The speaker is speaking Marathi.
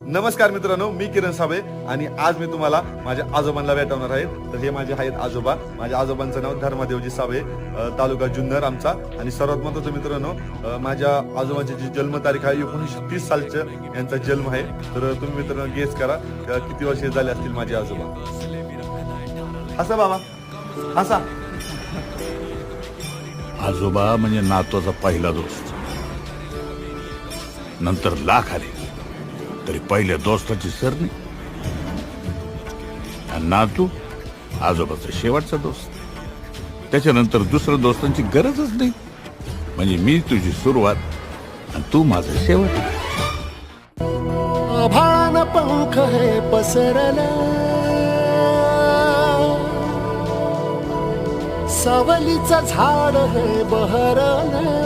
नमस्कार मित्रांनो, मी किरण साबळे आणि आज मी तुम्हाला माझ्या आजोबांना भेटवणार आहे. तर हे माझे आहेत आजोबा. माझ्या आजोबांचं नाव धर्मदेवजी साबळे, तालुका जुन्नर आमचा. आणि सर्वात महत्त्वाचं मित्रांनो, माझ्या आजोबांची जी जन्मतारीख आहे 1930 सालचं यांचा जन्म आहे. तर तुम्ही मित्रांनो गेस करा किती वर्षे झाले असतील माझे आजोबा. असा बाबा असा आजोबा म्हणजे नातवाचा पहिला दोस्त, नंतर लाख आले तरी पहिल्या दोस्ताची सर नाही. आणि नातू आजोबाचा शेवटचा दोस्त, त्याच्यानंतर दुसऱ्या दोस्तांची गरजच नाही. म्हणजे मी तुझी सुरुवात आणि तू माझा शेवट. आभाळानं पंख हे पसरला, सावलीचं झाड हे बहरलं.